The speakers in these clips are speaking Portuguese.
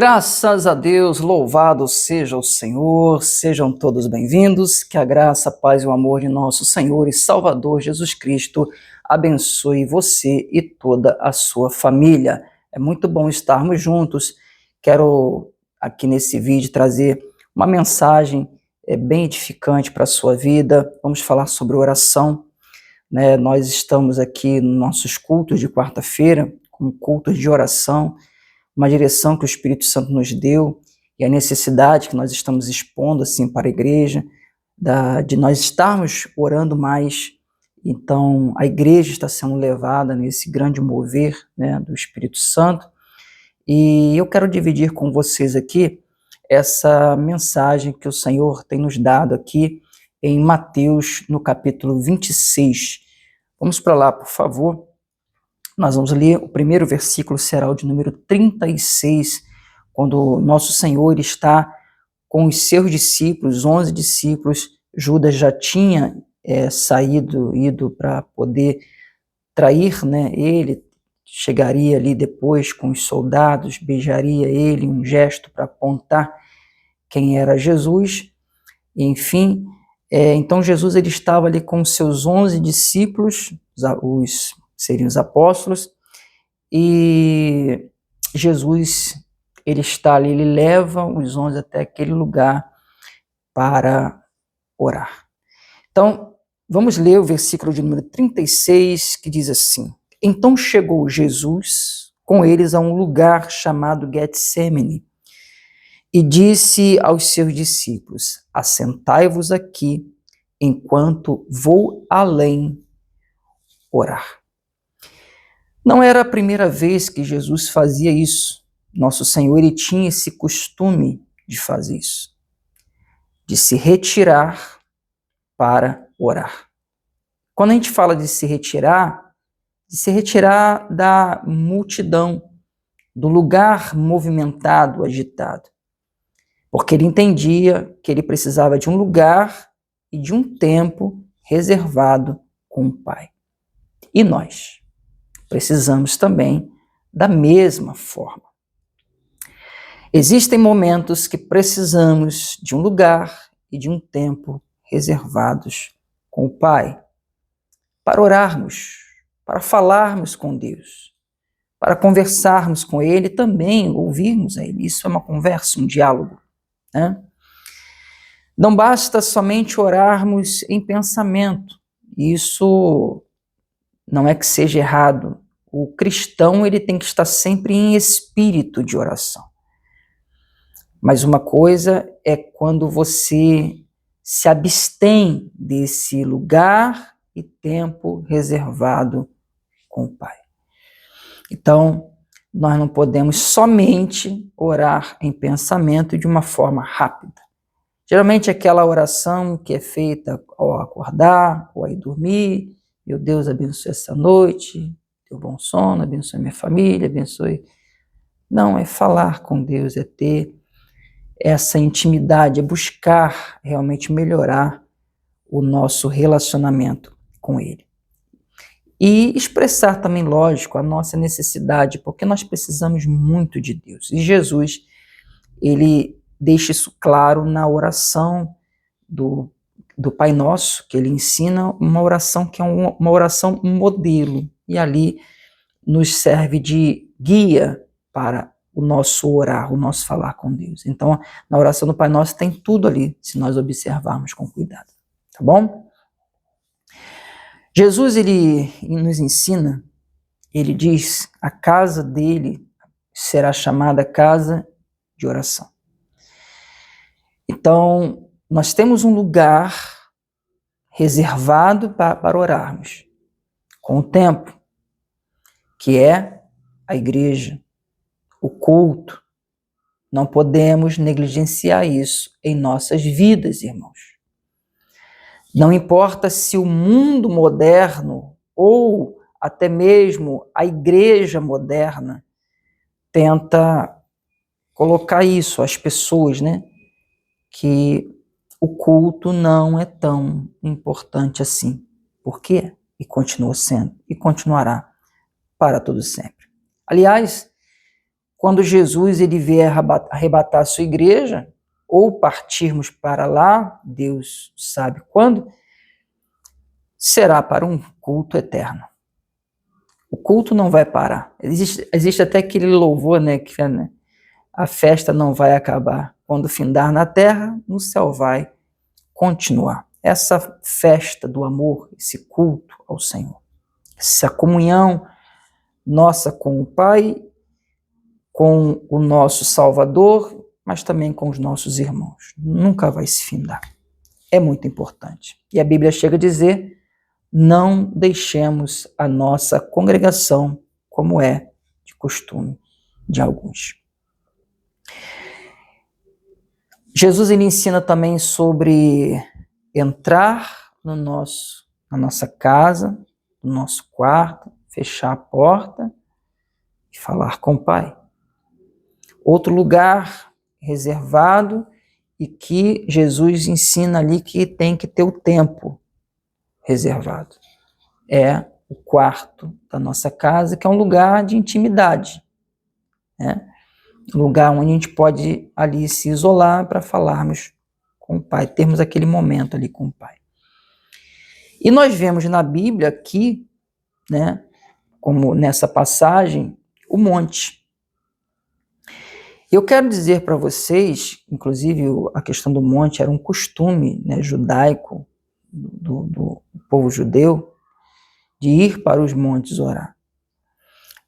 Graças a Deus, louvado seja o Senhor, sejam todos bem-vindos, que a graça, a paz e o amor de nosso Senhor e Salvador Jesus Cristo abençoe você e toda a sua família. É muito bom estarmos juntos. Quero aqui nesse vídeo trazer uma mensagem bem edificante para a sua vida. Vamos falar sobre oração, né? Nós estamos aqui nos nossos cultos de quarta-feira, com cultos de oração, uma direção que o Espírito Santo nos deu e a necessidade que nós estamos expondo assim para a igreja, de nós estarmos orando mais. Então, a igreja está sendo levada nesse grande mover, né, do Espírito Santo, e eu quero dividir com vocês aqui essa mensagem que o Senhor tem nos dado aqui em Mateus, no capítulo 26. Vamos para lá, por favor. Nós vamos ler o primeiro versículo, será o de número 36, quando nosso Senhor está com os seus discípulos, 11 discípulos. Judas já tinha ido para poder trair, né, ele, chegaria ali depois com os soldados, beijaria ele, um gesto para apontar quem era Jesus, enfim. Então Jesus ele estava ali com os seus 11 discípulos, seriam os apóstolos, e Jesus, ele está ali, ele leva os 11 até aquele lugar para orar. Então, vamos ler o versículo de número 36, que diz assim: Então chegou Jesus com eles a um lugar chamado Getsêmani, e disse aos seus discípulos: Assentai-vos aqui, enquanto vou além orar. Não era a primeira vez que Jesus fazia isso. Nosso Senhor, ele tinha esse costume de fazer isso, de se retirar para orar. Quando a gente fala de se retirar da multidão, do lugar movimentado, agitado, porque ele entendia que ele precisava de um lugar e de um tempo reservado com o Pai. E nós precisamos também da mesma forma. Existem momentos que precisamos de um lugar e de um tempo reservados com o Pai, para orarmos, para falarmos com Deus, para conversarmos com Ele e também ouvirmos a Ele. Isso é uma conversa, um diálogo, né? Não basta somente orarmos em pensamento. Isso não é que seja errado. O cristão, ele tem que estar sempre em espírito de oração. Mas uma coisa é quando você se abstém desse lugar e tempo reservado com o Pai. Então, nós não podemos somente orar em pensamento de uma forma rápida. Geralmente aquela oração que é feita ao acordar ou ao dormir: meu Deus, abençoe essa noite, dê bom sono, abençoe minha família, abençoe... Não, é falar com Deus, é ter essa intimidade, é buscar realmente melhorar o nosso relacionamento com Ele. E expressar também, lógico, a nossa necessidade, porque nós precisamos muito de Deus. E Jesus, ele deixa isso claro na oração do Pai Nosso, que ele ensina uma oração que é uma oração modelo, e ali nos serve de guia para o nosso orar, o nosso falar com Deus. Então, na oração do Pai Nosso tem tudo ali, se nós observarmos com cuidado, tá bom? Jesus, ele nos ensina, ele diz, a casa dele será chamada casa de oração. Então, nós temos um lugar reservado para orarmos, com o tempo, que é a igreja, o culto. Não podemos negligenciar isso em nossas vidas, irmãos. Não importa se o mundo moderno ou até mesmo a igreja moderna tenta colocar isso às pessoas, né? Que o culto não é tão importante assim. Por quê? E continua sendo, e continuará para todo sempre. Aliás, quando Jesus ele vier arrebatar a sua igreja, ou partirmos para lá, Deus sabe quando, será para um culto eterno. O culto não vai parar. Existe até aquele louvor, né, que a festa não vai acabar. Quando findar na terra, no céu vai continuar. Essa festa do amor, esse culto ao Senhor, essa comunhão nossa com o Pai, com o nosso Salvador, mas também com os nossos irmãos. Nunca vai se findar. É muito importante. E a Bíblia chega a dizer: não deixemos a nossa congregação como é de costume de alguns. Jesus ele ensina também sobre entrar na nossa casa, no nosso quarto, fechar a porta e falar com o Pai. Outro lugar reservado e que Jesus ensina ali que tem que ter o tempo reservado. É o quarto da nossa casa, que é um lugar de intimidade, né? Um lugar onde a gente pode ali se isolar para falarmos com o Pai, termos aquele momento ali com o Pai. E nós vemos na Bíblia aqui, né, como nessa passagem, o monte. Eu quero dizer para vocês, inclusive a questão do monte era um costume, né, judaico, do povo judeu, de ir para os montes orar.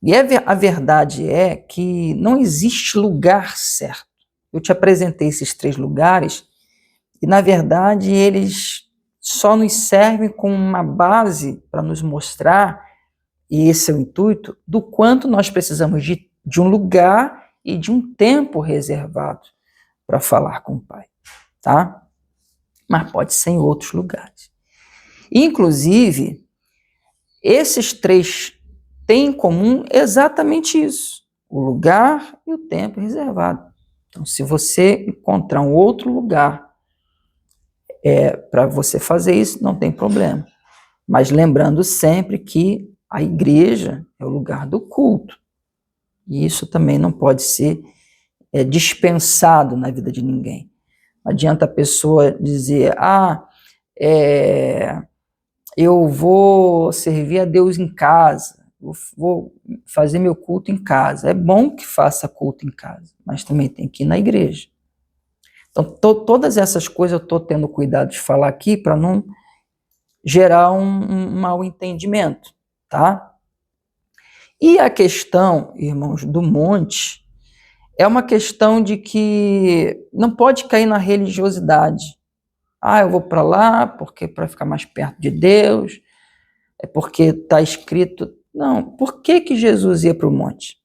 E a verdade é que não existe lugar certo. Eu te apresentei esses 3 lugares e, na verdade, eles só nos servem como uma base para nos mostrar, e esse é o intuito, do quanto nós precisamos de um lugar e de um tempo reservado para falar com o Pai, tá? Mas pode ser em outros lugares. Inclusive, esses 3 têm em comum exatamente isso, o lugar e o tempo reservado. Então, se você encontrar um outro lugar para você fazer isso, não tem problema. Mas lembrando sempre que a igreja é o lugar do culto. E isso também não pode ser dispensado na vida de ninguém. Não adianta a pessoa dizer: eu vou servir a Deus em casa, vou fazer meu culto em casa. É bom que faça culto em casa, mas também tem que ir na igreja. Então, todas essas coisas eu estou tendo cuidado de falar aqui para não gerar um mal entendimento, tá? E a questão, irmãos, do monte, é uma questão de que não pode cair na religiosidade. Eu vou para lá porque para ficar mais perto de Deus, é porque está escrito. Não, por que Jesus ia para o monte?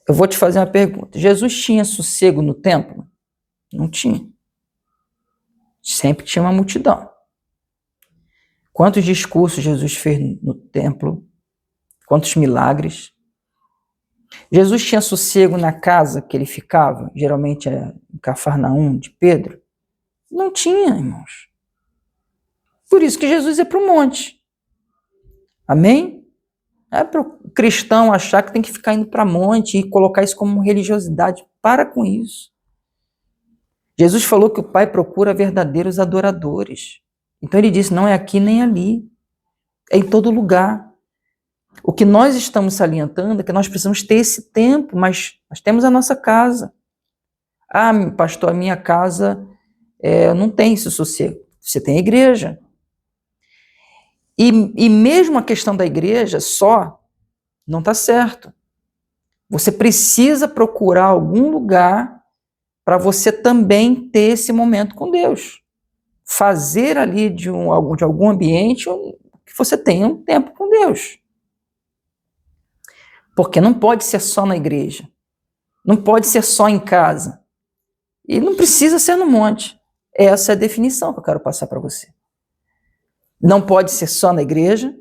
Eu vou te fazer uma pergunta. Jesus tinha sossego no templo? Não tinha. Sempre tinha uma multidão. Quantos discursos Jesus fez no templo? Quantos milagres? Jesus tinha sossego na casa que ele ficava? Geralmente é em Cafarnaum, de Pedro? Não tinha, irmãos. Por isso que Jesus ia para o monte. Amém? É para o cristão achar que tem que ficar indo para monte e colocar isso como religiosidade. Para com isso. Jesus falou que o Pai procura verdadeiros adoradores. Então ele disse, não é aqui nem ali. É em todo lugar. O que nós estamos salientando é que nós precisamos ter esse tempo, mas nós temos a nossa casa. Pastor, a minha casa não tem esse sossego. Você tem a igreja. E mesmo a questão da igreja só não está certo. Você precisa procurar algum lugar para você também ter esse momento com Deus. Fazer ali de algum ambiente que você tenha um tempo com Deus. Porque não pode ser só na igreja. Não pode ser só em casa. E não precisa ser no monte. Essa é a definição que eu quero passar para você. Não pode ser só na igreja,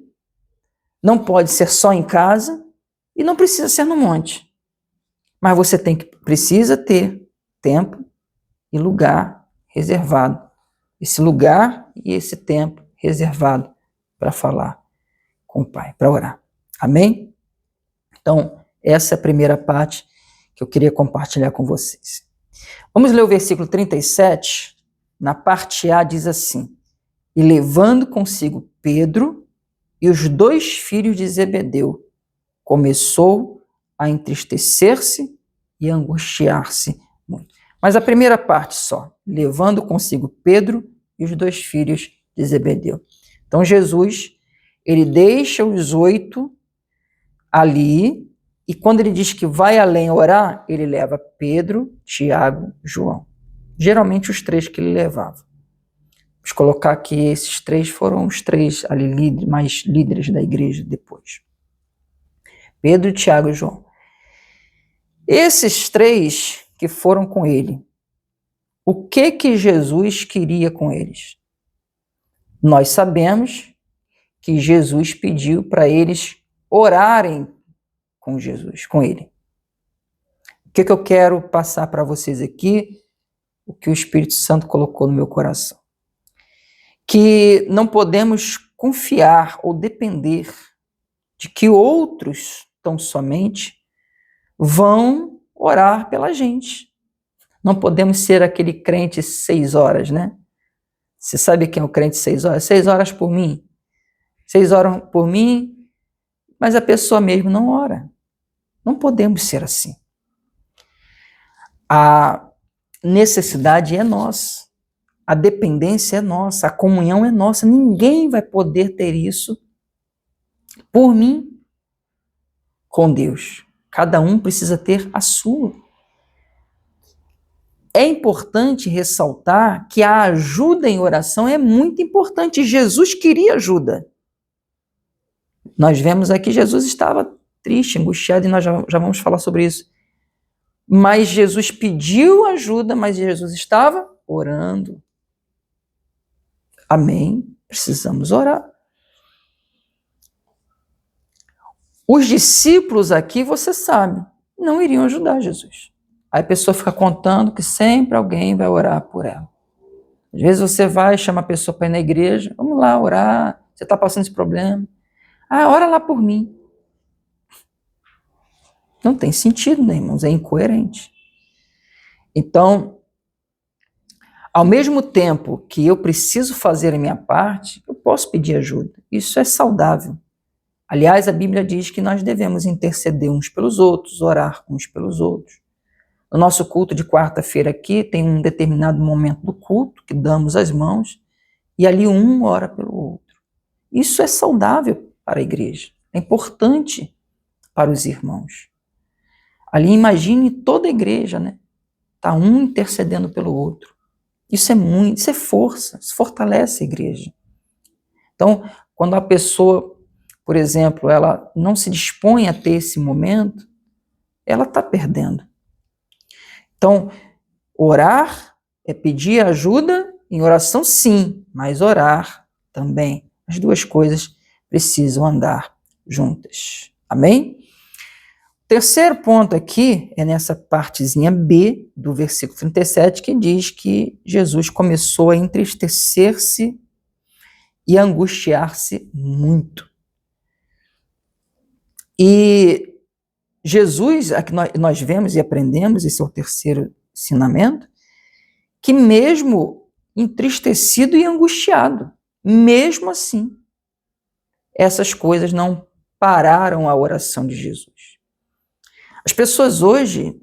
não pode ser só em casa e não precisa ser no monte. Mas você precisa ter tempo e lugar reservado. Esse lugar e esse tempo reservado para falar com o Pai, para orar. Amém? Então, Essa é a primeira parte que eu queria compartilhar com vocês. Vamos ler o versículo 37. Na parte A diz assim: e levando consigo Pedro e os 2 filhos de Zebedeu, começou a entristecer-se e a angustiar-se muito. Mas a primeira parte só, levando consigo Pedro e os 2 filhos de Zebedeu. Então Jesus, ele deixa os 8 ali, e quando ele diz que vai além orar, ele leva Pedro, Tiago, João. Geralmente os 3 que ele levava. Vamos colocar que esses 3 foram os 3 ali mais líderes da igreja depois. Pedro, Tiago e João. Esses 3 que foram com ele, o que Jesus queria com eles? Nós sabemos que Jesus pediu para eles orarem com Jesus, com ele. O que eu quero passar para vocês aqui, o que o Espírito Santo colocou no meu coração? Que não podemos confiar ou depender de que outros, tão somente, vão orar pela gente. Não podemos ser aquele crente 6 horas, né? Você sabe quem é o crente 6 horas? 6 horas por mim. 6 horas por mim, mas a pessoa mesmo não ora. Não podemos ser assim. A necessidade é nossa. A dependência é nossa. A comunhão é nossa. Ninguém vai poder ter isso por mim com Deus. Cada um precisa ter a sua. É importante ressaltar que a ajuda em oração é muito importante. Jesus queria ajuda. Nós vemos aqui Jesus estava triste, angustiado, e nós já vamos falar sobre isso. Mas Jesus pediu ajuda, mas Jesus estava orando. Amém? Precisamos orar. Os discípulos aqui, você sabe, não iriam ajudar Jesus. Aí a pessoa fica contando que sempre alguém vai orar por ela. Às vezes você vai, chama a pessoa para ir na igreja, vamos lá orar, você está passando esse problema. Ah, ora lá por mim. Não tem sentido, né, irmãos? É incoerente. Então, ao mesmo tempo que eu preciso fazer a minha parte, eu posso pedir ajuda. Isso é saudável. Aliás, a Bíblia diz que nós devemos interceder uns pelos outros, orar uns pelos outros. No nosso culto de quarta-feira aqui, tem um determinado momento do culto que damos as mãos e ali um ora pelo outro. Isso é saudável para a igreja, é importante para os irmãos. Ali imagine toda a igreja, né? Tá um intercedendo pelo outro. Isso é força, isso fortalece a igreja. Então, quando a pessoa, por exemplo, ela não se dispõe a ter esse momento, ela está perdendo. Então, orar é pedir ajuda em oração, sim, mas orar também. As duas coisas precisam andar juntas. Amém? O terceiro ponto aqui é nessa partezinha B do versículo 37, que diz que Jesus começou a entristecer-se e a angustiar-se muito. E Jesus, aqui nós vemos e aprendemos, esse é o terceiro ensinamento, que mesmo entristecido e angustiado, mesmo assim, essas coisas não pararam a oração de Jesus. As pessoas hoje,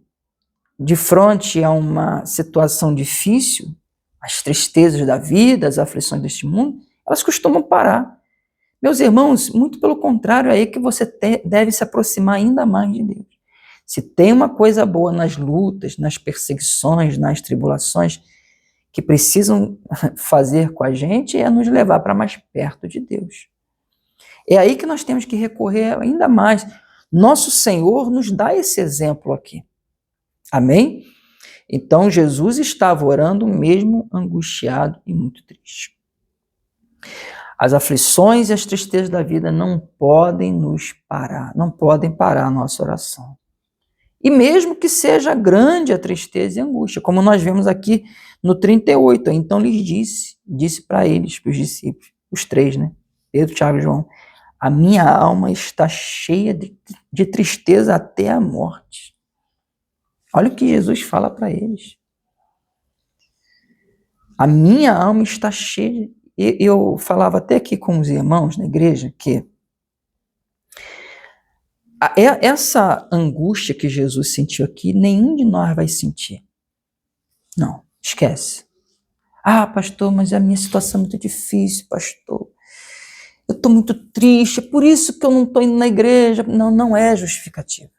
de frente a uma situação difícil, as tristezas da vida, as aflições deste mundo, elas costumam parar. Meus irmãos, muito pelo contrário, é aí que você deve se aproximar ainda mais de Deus. Se tem uma coisa boa nas lutas, nas perseguições, nas tribulações, que precisam fazer com a gente, é nos levar para mais perto de Deus. É aí que nós temos que recorrer ainda mais. Nosso Senhor nos dá esse exemplo aqui. Amém? Então, Jesus estava orando mesmo angustiado e muito triste. As aflições e as tristezas da vida não podem nos parar, não podem parar a nossa oração. E mesmo que seja grande a tristeza e a angústia, como nós vemos aqui no 38, então lhes disse para eles, para os discípulos, os 3, né? Pedro, Tiago e João, a minha alma está cheia de tristeza até a morte. Olha o que Jesus fala para eles. A minha alma está cheia. Eu falava até aqui com os irmãos na igreja que essa angústia que Jesus sentiu aqui, nenhum de nós vai sentir. Não, esquece. Ah, pastor, mas a minha situação é muito difícil, pastor. Eu estou muito triste, é por isso que eu não estou indo na igreja. Não, não é justificativa.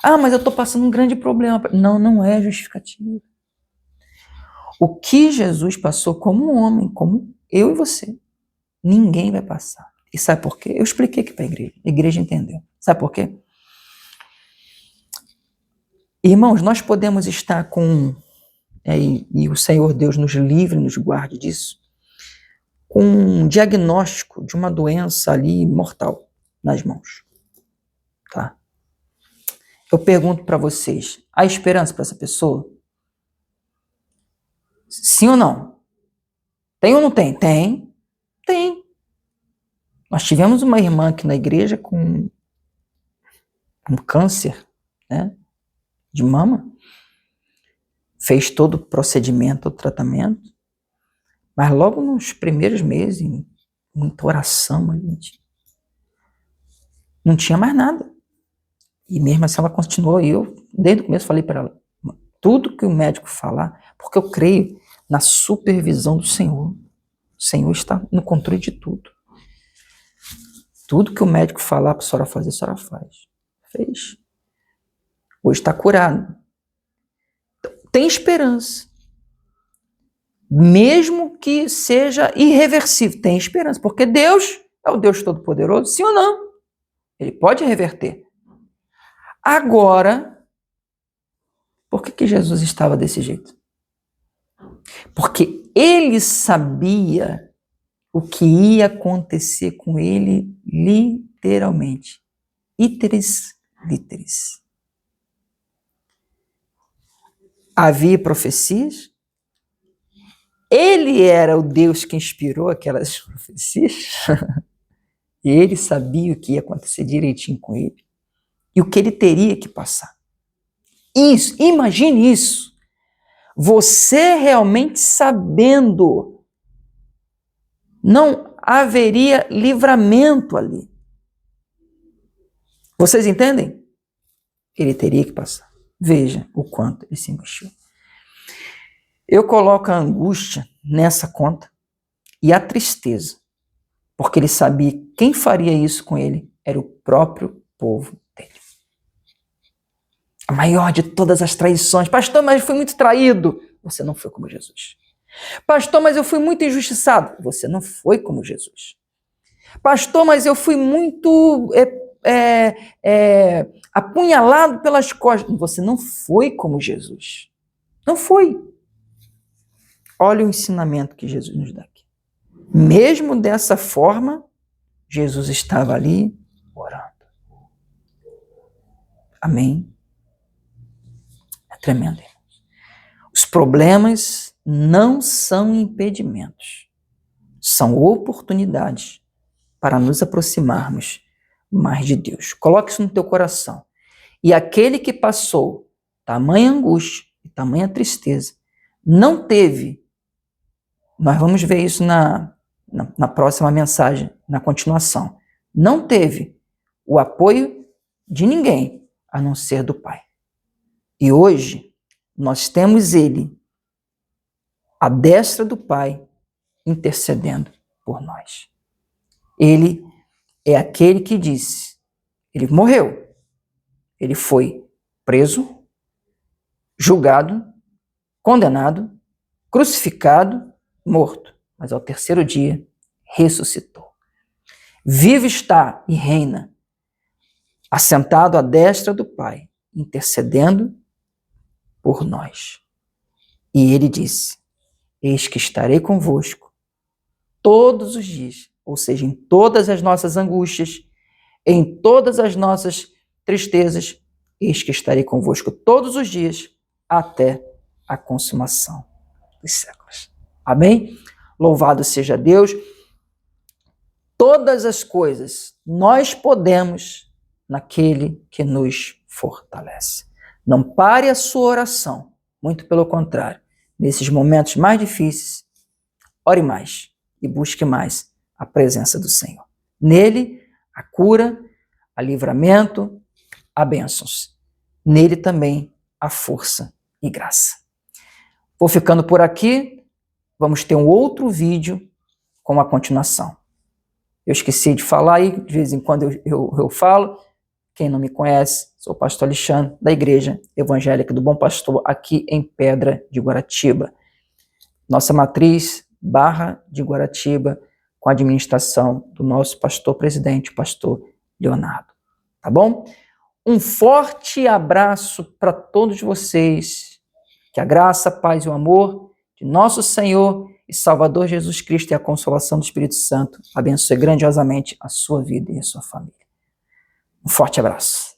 Ah, mas eu estou passando um grande problema. Não, não é justificativa. O que Jesus passou como um homem, como eu e você, ninguém vai passar. E sabe por quê? Eu expliquei aqui para a igreja entendeu. Sabe por quê? Irmãos, nós podemos estar com, e o Senhor Deus nos livre, nos guarde disso, com um diagnóstico de uma doença ali mortal nas mãos. Tá? Eu pergunto para vocês, há esperança para essa pessoa? Sim ou não? Tem ou não tem? Tem. Tem. Nós tivemos uma irmã aqui na igreja com um câncer, né, de mama. Fez todo o procedimento, o tratamento. Mas logo nos primeiros meses, muita oração, não tinha mais nada. E mesmo assim ela continuou, e eu, desde o começo, falei para ela, tudo que o médico falar, porque eu creio na supervisão do Senhor. O Senhor está no controle de tudo. Tudo que o médico falar para a senhora fazer, a senhora faz. Fez. Hoje está curado. Tem esperança. Mesmo que seja irreversível, tem esperança. Porque Deus é o Deus Todo-Poderoso, sim ou não? Ele pode reverter. Agora, por que Jesus estava desse jeito? Porque ele sabia o que ia acontecer com ele literalmente. Iteris literis. Havia profecias. Ele era o Deus que inspirou aquelas profecias. E ele sabia o que ia acontecer direitinho com ele. E o que ele teria que passar. Isso, imagine isso. Você realmente sabendo, não haveria livramento ali. Vocês entendem? Ele teria que passar. Veja o quanto ele se angustiou. Eu coloco a angústia nessa conta e a tristeza, porque ele sabia que quem faria isso com ele era o próprio povo dele. A maior de todas as traições. Pastor, mas eu fui muito traído. Você não foi como Jesus. Pastor, mas eu fui muito injustiçado. Você não foi como Jesus. Pastor, mas eu fui muito apunhalado pelas costas. Você não foi como Jesus. Não foi. Olha o ensinamento que Jesus nos dá aqui. Mesmo dessa forma, Jesus estava ali orando. Amém? É tremendo. Os problemas não são impedimentos. São oportunidades para nos aproximarmos mais de Deus. Coloque isso no teu coração. E aquele que passou tamanha angústia e tamanha tristeza, não teve, nós vamos ver isso na próxima mensagem, na continuação, não teve o apoio de ninguém, a não ser do Pai. E hoje, nós temos Ele, à destra do Pai, intercedendo por nós. Ele é aquele que disse, ele morreu, ele foi preso, julgado, condenado, crucificado, morto, mas ao terceiro dia ressuscitou. Vive está e reina, assentado à destra do Pai, intercedendo por nós. E ele disse, eis que estarei convosco todos os dias, ou seja, em todas as nossas angústias, em todas as nossas tristezas, eis que estarei convosco todos os dias, até a consumação dos séculos. Amém? Louvado seja Deus. todas as coisas nós podemos naquele que nos fortalece. Não pare a sua oração, muito pelo contrário. Nesses momentos mais difíceis, ore mais e busque mais a presença do Senhor. Nele, a cura, a livramento, a bênçãos. Nele também, a força e graça. Vou ficando por aqui. Vamos ter um outro vídeo com a continuação. Eu esqueci de falar aí, de vez em quando eu falo. Quem não me conhece, sou o pastor Alexandre, da Igreja Evangélica do Bom Pastor, aqui em Pedra de Guaratiba. Nossa matriz, Barra de Guaratiba, com a administração do nosso pastor-presidente, o pastor Leonardo. Tá bom? Um forte abraço para todos vocês. Que a graça, a paz e o amor de nosso Senhor e Salvador Jesus Cristo e a consolação do Espírito Santo abençoe grandiosamente a sua vida e a sua família. Um forte abraço.